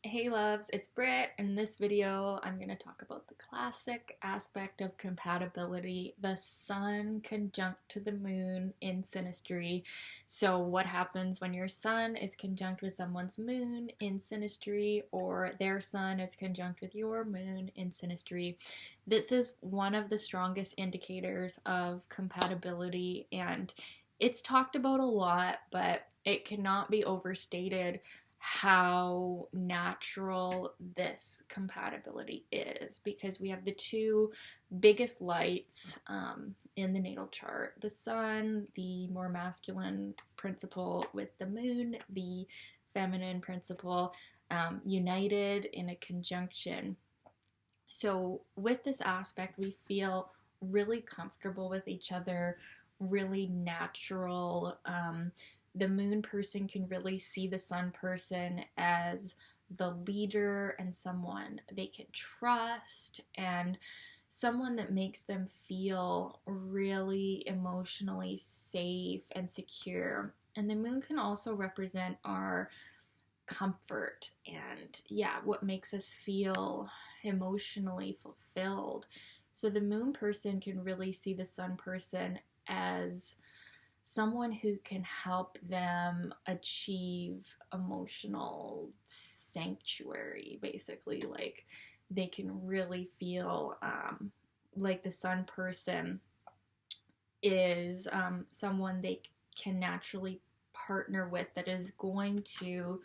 Hey loves, it's Britt. In this video, I'm going to talk about the classic aspect of compatibility, the sun conjunct to the moon in synastry. So what happens when your sun is conjunct with someone's moon in synastry, or their sun is conjunct with your moon in synastry? This is one of the strongest indicators of compatibility, and it's talked about a lot, but it cannot be overstated how natural this compatibility is, because we have the two biggest lights in the natal chart: the sun, the more masculine principle, with the moon, the feminine principle, united in a conjunction. So with this aspect, we feel really comfortable with each other, really natural. The moon person can really see the sun person as the leader and someone they can trust, and someone that makes them feel really emotionally safe and secure. And the moon can also represent our comfort and, what makes us feel emotionally fulfilled. So the moon person can really see the sun person as someone who can help them achieve emotional sanctuary, basically. Like, they can really feel like the sun person is someone they can naturally partner with, that is going to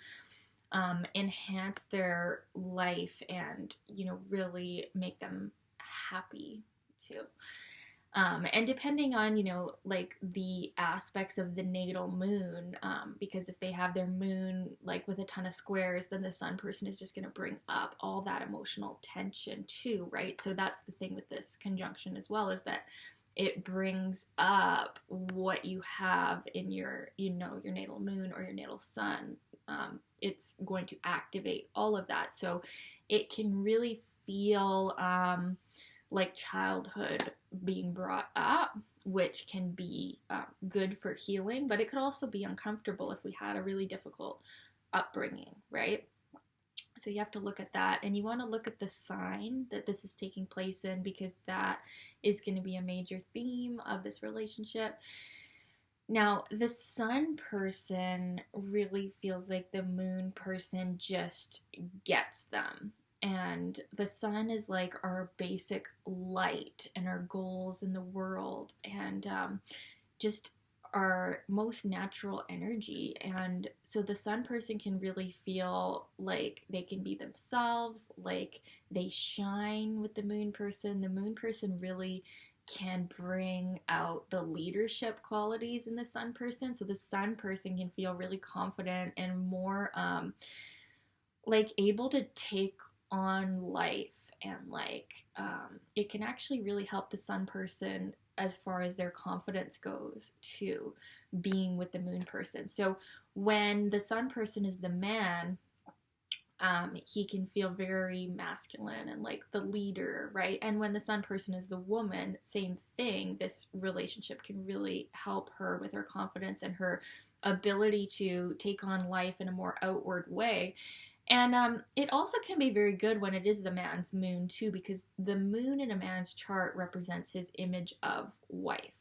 enhance their life and, really make them happy too. And depending on, like the aspects of the natal moon, because if they have their moon like with a ton of squares, then the sun person is just going to bring up all that emotional tension too, right? So that's the thing with this conjunction as well, is that it brings up what you have in your, your natal moon or your natal sun. It's going to activate all of that. So it can really feel like childhood being brought up, which can be good for healing, but it could also be uncomfortable if we had a really difficult upbringing, right? So you have to look at that, and you want to look at the sign that this is taking place in, because that is going to be a major theme of this relationship. Now, the sun person really feels like the moon person just gets them. And the sun is like our basic light and our goals in the world, and just our most natural energy. And so the sun person can really feel like they can be themselves, like they shine with the moon person. The moon person really can bring out the leadership qualities in the sun person. So the sun person can feel really confident and more like able to take on life, and it can actually really help the sun person as far as their confidence goes to being with the moon person. So when the sun person is the man, he can feel very masculine and like the leader, right? And when the sun person is the woman, same thing. This relationship can really help her with her confidence and her ability to take on life in a more outward way. And it also can be very good when it is the man's moon too, because the moon in a man's chart represents his image of wife.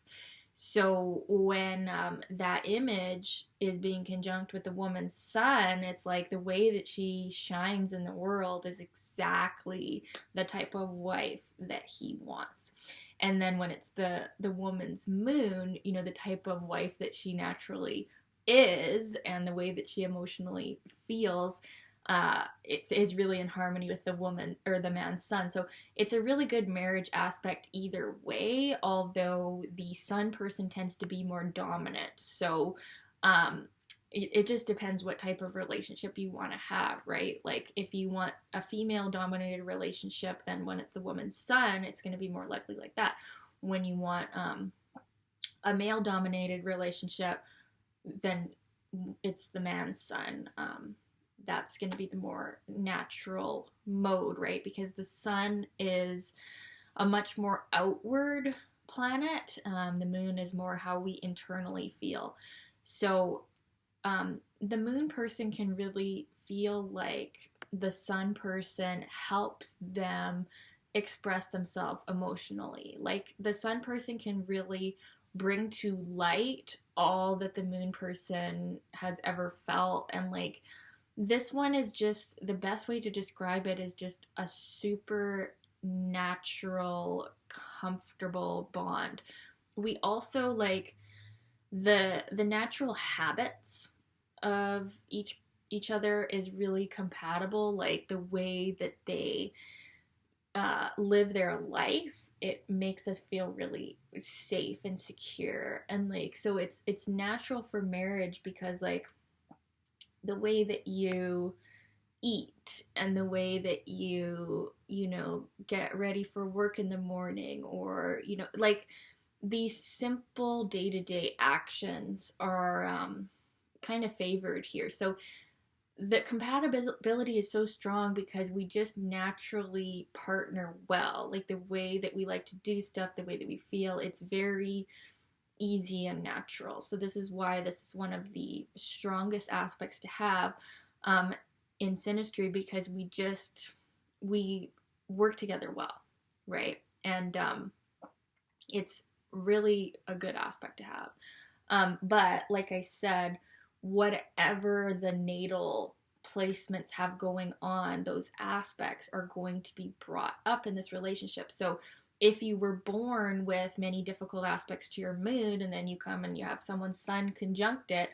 So when that image is being conjunct with the woman's sun, it's like the way that she shines in the world is exactly the type of wife that he wants. And then when it's the woman's moon, the type of wife that she naturally is and the way that she emotionally feels, it is really in harmony with the woman or the man's sun. So it's a really good marriage aspect either way, although the sun person tends to be more dominant. So it just depends what type of relationship you want to have, right? Like if you want a female dominated relationship, then when it's the woman's sun, it's going to be more likely like that. When you want a male dominated relationship, then it's the man's sun. That's going to be the more natural mode, right? Because the sun is a much more outward planet. The moon is more how we internally feel. So the moon person can really feel like the sun person helps them express themselves emotionally. Like the sun person can really bring to light all that the moon person has ever felt. And like this one is just the best way to describe it is just a super natural, comfortable bond. We also like the natural habits of each other is really compatible. Like the way that they live their life, it makes us feel really safe and secure. And like so it's natural for marriage because like the way that you eat and the way that you know get ready for work in the morning, or you know like these simple day-to-day actions are kind of favored here. So the compatibility is so strong because we just naturally partner well. Like the way that we like to do stuff, the way that we feel, it's very easy and natural. So this is why this is one of the strongest aspects to have in synastry, because we work together well, right? And it's really a good aspect to have. But like I said, whatever the natal placements have going on, those aspects are going to be brought up in this relationship. So if you were born with many difficult aspects to your moon and then you come and you have someone's sun conjunct it,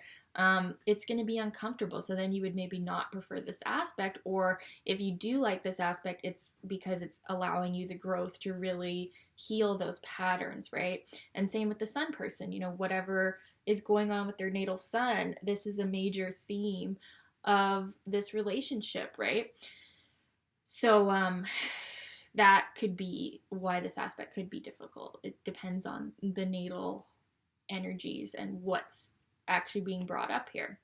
it's going to be uncomfortable. So then you would maybe not prefer this aspect. Or if you do like this aspect, it's because it's allowing you the growth to really heal those patterns, right? And same with the sun person, you know, whatever is going on with their natal sun, this is a major theme of this relationship, right? So that could be why this aspect could be difficult. It depends on the natal energies and what's actually being brought up here.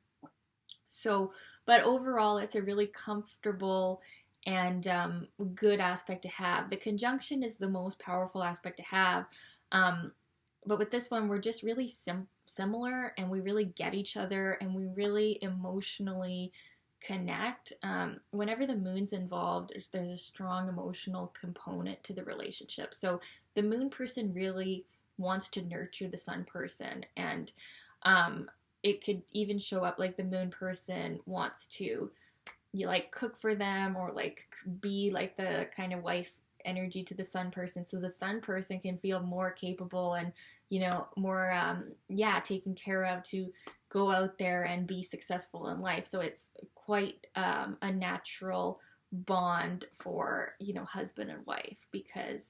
So, but overall, it's a really comfortable and good aspect to have. The conjunction is the most powerful aspect to have. But with this one, we're just really similar, and we really get each other, and we really emotionally connect. Whenever the moon's involved, there's a strong emotional component to the relationship. So the moon person really wants to nurture the sun person, and it could even show up like the moon person wants to like cook for them, or like be like the kind of wife energy to the sun person, so the sun person can feel more capable and you know more taken care of to go out there and be successful in life. So it's quite a natural bond for you know husband and wife, because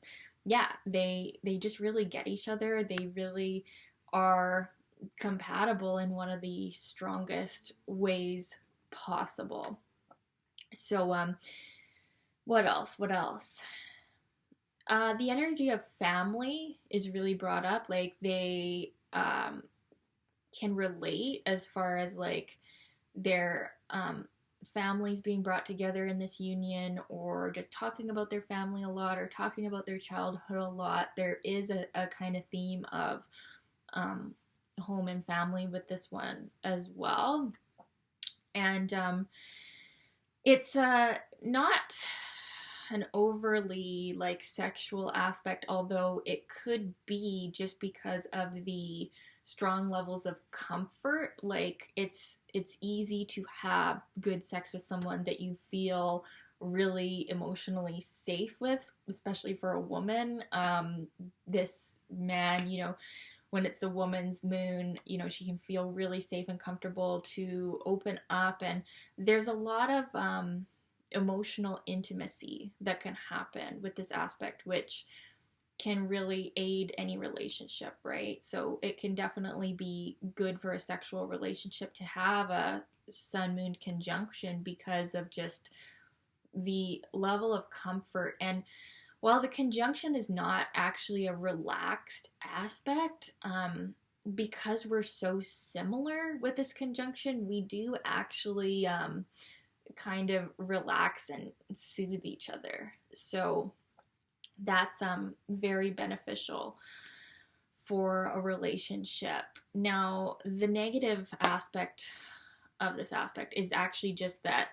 they just really get each other. They really are compatible in one of the strongest ways possible. So what else the energy of family is really brought up. Like they can relate as far as like their families being brought together in this union, or just talking about their family a lot, or talking about their childhood a lot. There is a kind of theme of home and family with this one as well. And it's not an overly like sexual aspect, although it could be, just because of the strong levels of comfort. Like it's easy to have good sex with someone that you feel really emotionally safe with, especially for a woman. This man, you know, when it's the woman's moon, you know, she can feel really safe and comfortable to open up, and there's a lot of emotional intimacy that can happen with this aspect, which can really aid any relationship, right? So it can definitely be good for a sexual relationship to have a sun-moon conjunction because of just the level of comfort. And while the conjunction is not actually a relaxed aspect, because we're so similar with this conjunction, we do actually kind of relax and soothe each other. So that's very beneficial for a relationship. Now, the negative aspect of this aspect is actually just that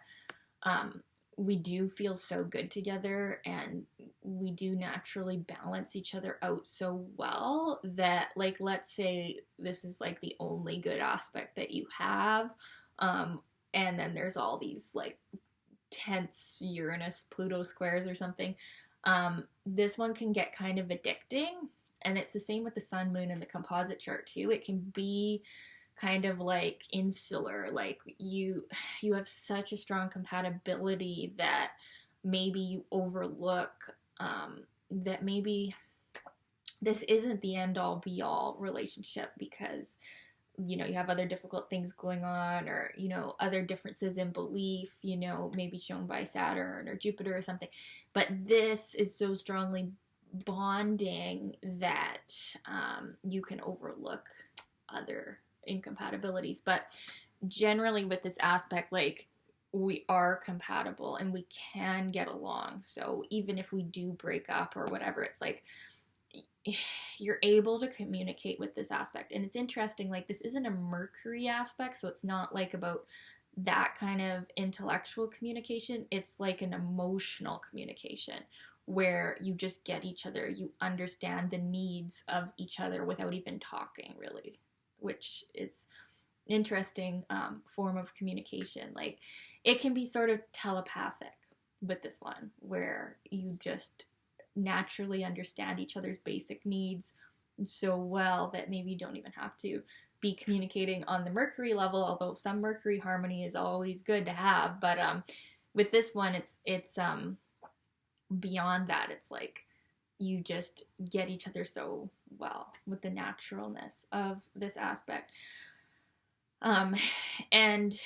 we do feel so good together, and we do naturally balance each other out so well that, like, let's say this is like the only good aspect that you have, um and then there's all these like tense Uranus Pluto squares or something. This one can get kind of addicting, and it's the same with the sun, moon, and the composite chart too. It can be kind of like insular, like you have such a strong compatibility that maybe you overlook, that maybe this isn't the end all be all relationship, because you have other difficult things going on, or other differences in belief, maybe shown by Saturn or Jupiter or something. But this is so strongly bonding that you can overlook other incompatibilities. But generally with this aspect, like, we are compatible and we can get along. So even if we do break up or whatever, it's like you're able to communicate with this aspect. And it's interesting, like, this isn't a Mercury aspect, so it's not like about that kind of intellectual communication. It's like an emotional communication where you just get each other, you understand the needs of each other without even talking, really, which is an interesting form of communication. Like, it can be sort of telepathic with this one, where you just naturally understand each other's basic needs so well that maybe you don't even have to be communicating on the Mercury level, although some Mercury harmony is always good to have. But with this one, it's beyond that. It's like you just get each other so well with the naturalness of this aspect. And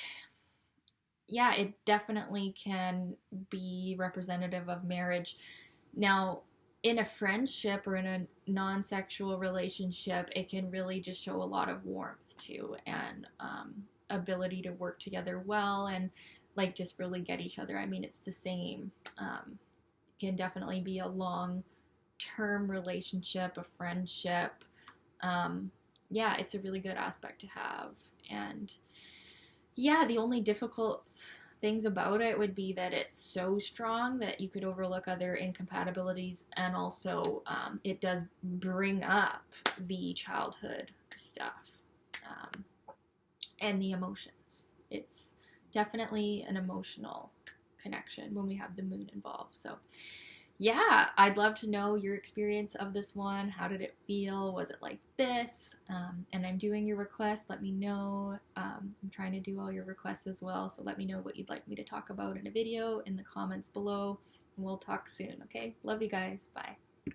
yeah, it definitely can be representative of marriage. Now, in a friendship or in a non-sexual relationship, it can really just show a lot of warmth too, and ability to work together well, and like just really get each other. I mean, it's the same. It can definitely be a long-term relationship, a friendship. Yeah, it's a really good aspect to have. And yeah, the only difficult things about it would be that it's so strong that you could overlook other incompatibilities, and also it does bring up the childhood stuff, and the emotions. It's definitely an emotional connection when we have the moon involved. So yeah, I'd love to know your experience of this one. How did it feel? Was it like this? And I'm doing your request. Let me know. I'm trying to do all your requests as well. So let me know what you'd like me to talk about in a video in the comments below. And we'll talk soon, okay? Love you guys. Bye.